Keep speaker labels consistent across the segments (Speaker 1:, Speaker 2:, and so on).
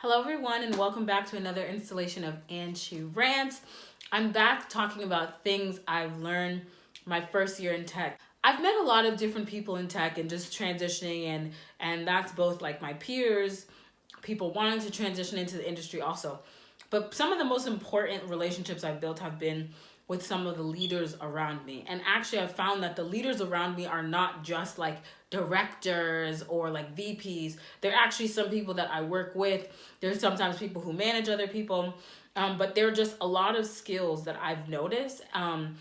Speaker 1: Hello everyone and welcome back to another installation of Anshu Rants. I'm back talking about things I've learned my first year in tech. I've met a lot of different people in tech and just transitioning and that's both like my peers, people wanting to transition into the industry also. But some of the most important relationships I've built have been with some of the leaders around me. And actually I've found that the leaders around me are not just like directors or like VPs. They're actually some people that I work with. There's sometimes people who manage other people. But they're just a lot of skills that I've noticed and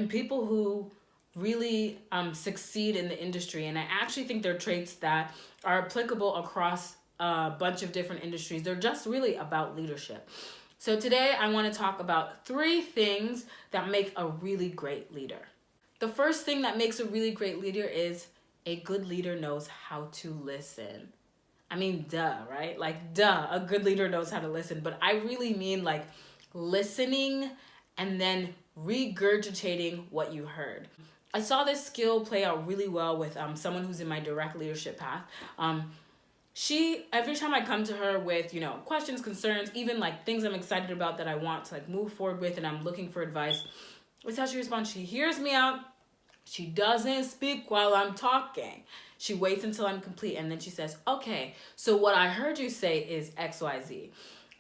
Speaker 1: people who really succeed in the industry. And I actually think they're traits that are applicable across a bunch of different industries. They're just really about leadership. So today I want to talk about 3 things that make a really great leader. The first thing that makes a really great leader is a good leader knows how to listen. I mean, duh, right? Like, duh, a good leader knows how to listen. But I really mean like listening and then regurgitating what you heard. I saw this skill play out really well with someone who's in my direct leadership path. She, every time I come to her with, questions, concerns, even like things I'm excited about that I want to like move forward with and I'm looking for advice, it's how she responds. She hears me out. She doesn't speak while I'm talking. She waits until I'm complete and then she says, okay, so what I heard you say is XYZ.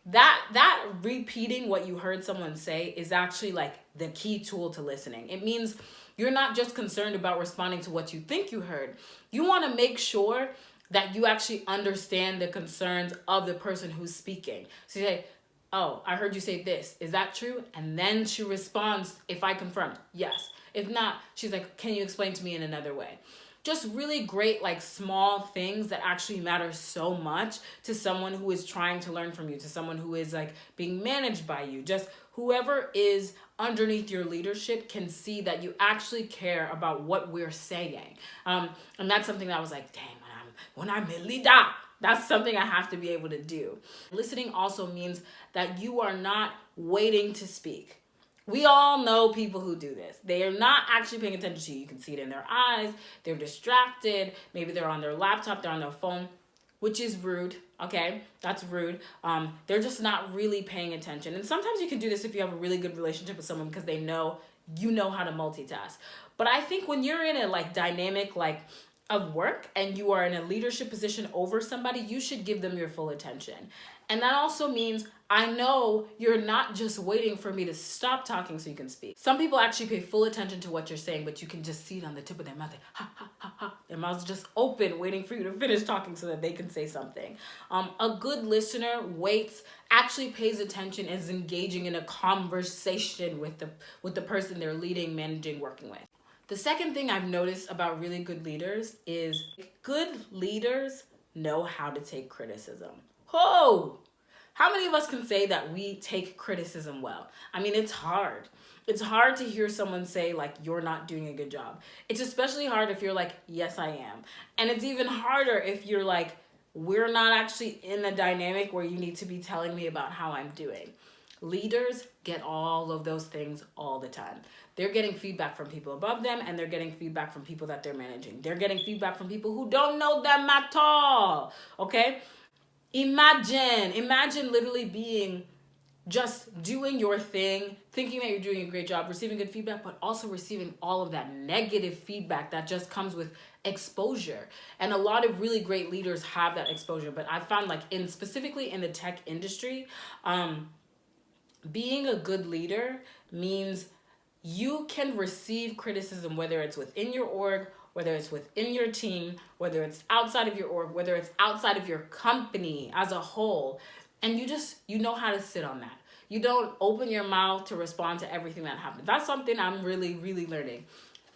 Speaker 1: That repeating what you heard someone say is actually like the key tool to listening. It means you're not just concerned about responding to what you think you heard. You want to make sure that you actually understand the concerns of the person who's speaking. So you say, oh, I heard you say this. Is that true? And then she responds, if I confirmed, yes. If not, she's like, can you explain to me in another way? Just really great, like small things that actually matter so much to someone who is trying to learn from you, to someone who is like being managed by you. Just whoever is underneath your leadership can see that you actually care about what we're saying. And that's something that I was like, dang, when I'm a leader, that's something I have to be able to do. Listening also means that you are not waiting to speak. We all know people who do this. They are not actually paying attention to you. You can see it in their eyes. They're distracted. Maybe they're on their laptop, they're on their phone, which is rude, okay? That's rude. They're just not really paying attention. And sometimes you can do this if you have a really good relationship with someone because they know you know how to multitask. But I think when you're in a like dynamic of work and you are in a leadership position over somebody, you should give them your full attention. And that also means I know you're not just waiting for me to stop talking so you can speak. Some people actually pay full attention to what you're saying, but you can just see it on the tip of their mouth. Ha, ha, ha, ha. Their mouth's just open, waiting for you to finish talking so that they can say something. A good listener waits, actually pays attention, is engaging in a conversation with the person they're leading, managing, working with. The second thing I've noticed about really good leaders is good leaders know how to take criticism. Oh, how many of us can say that we take criticism well? I mean, it's hard. It's hard to hear someone say like, you're not doing a good job. It's especially hard if you're like, yes, I am. And it's even harder if you're like, we're not actually in a dynamic where you need to be telling me about how I'm doing. Leaders get all of those things all the time. They're getting feedback from people above them and they're getting feedback from people that they're managing. They're getting feedback from people who don't know them at all, okay? Imagine literally being just doing your thing, thinking that you're doing a great job, receiving good feedback, but also receiving all of that negative feedback that just comes with exposure. And a lot of really great leaders have that exposure, but I found like specifically in the tech industry, being a good leader means you can receive criticism, whether it's within your org, whether it's within your team, whether it's outside of your org, whether it's outside of your company as a whole. And you know how to sit on that. You don't open your mouth to respond to everything that happens. That's something I'm really, really learning.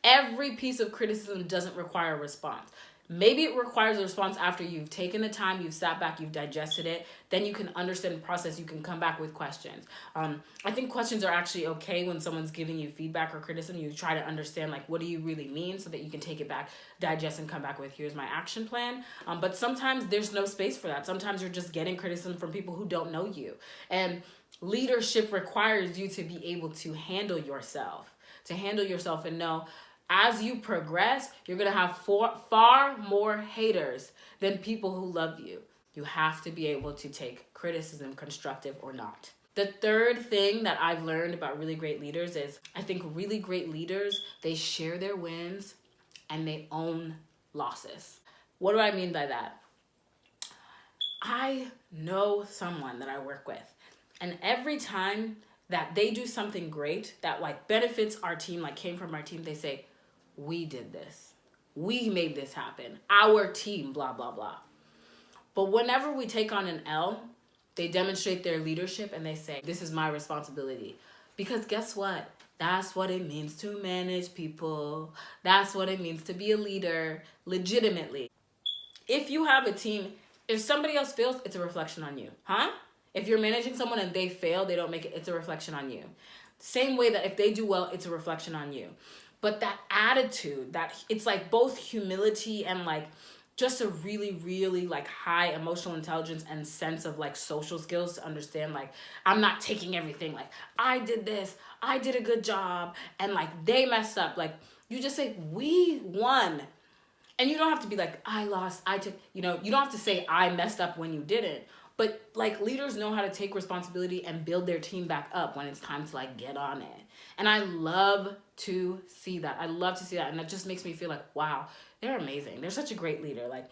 Speaker 1: Every piece of criticism doesn't require a response. Maybe it requires a response after you've taken the time, you've sat back, you've digested it. Then you can understand the process. You can come back with questions. I think questions are actually okay when someone's giving you feedback or criticism. You try to understand like, what do you really mean so that you can take it back, digest, and come back with, here's my action plan. But sometimes there's no space for that. Sometimes you're just getting criticism from people who don't know you. And leadership requires you to be able to handle yourself and know, as you progress, you're going to have far more haters than people who love you. You have to be able to take criticism, constructive or not. The third thing that I've learned about really great leaders is I think really great leaders, they share their wins and they own losses. What do I mean by that? I know someone that I work with, and every time that they do something great that like benefits our team, like came from our team, they say, we did this. We made this happen. Our team, blah, blah, blah. But whenever we take on an L, they demonstrate their leadership and they say, this is my responsibility. Because guess what? That's what it means to manage people. That's what it means to be a leader, legitimately. If you have a team, if somebody else fails, it's a reflection on you, huh? If you're managing someone and they fail, they don't make it, it's a reflection on you. Same way that if they do well, it's a reflection on you. But that attitude, that it's like both humility and like just a really, really like high emotional intelligence and sense of like social skills to understand like, I'm not taking everything. Like, I did this, I did a good job, and like they messed up. Like, you just say, we won. And you don't have to be like, I lost, I took, you don't have to say I messed up when you didn't. But like leaders know how to take responsibility and build their team back up when it's time to like get on it. And I love to see that. I love to see that. And that just makes me feel like, wow, they're amazing. They're such a great leader. Like,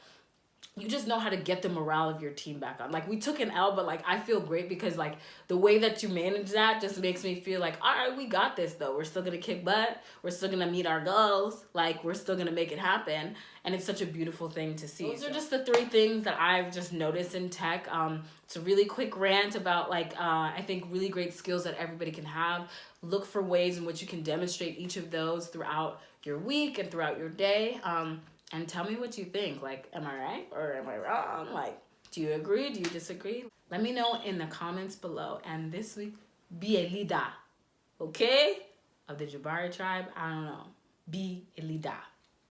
Speaker 1: you just know how to get the morale of your team back on. Like, we took an L, but like I feel great because like the way that you manage that just makes me feel like, all right, we got this though. We're still gonna kick butt. We're still gonna meet our goals. Like, we're still gonna make it happen. And it's such a beautiful thing to see. Those are just the 3 things that I've just noticed in tech. It's a really quick rant about like, I think really great skills that everybody can have. Look for ways in which you can demonstrate each of those throughout your week and throughout your day. And tell me what you think. Like, am I right or am I wrong? Like, do you agree? Do you disagree? Let me know in the comments below. And this week, be a leader, okay? Of the Jabari tribe, I don't know. Be a leader.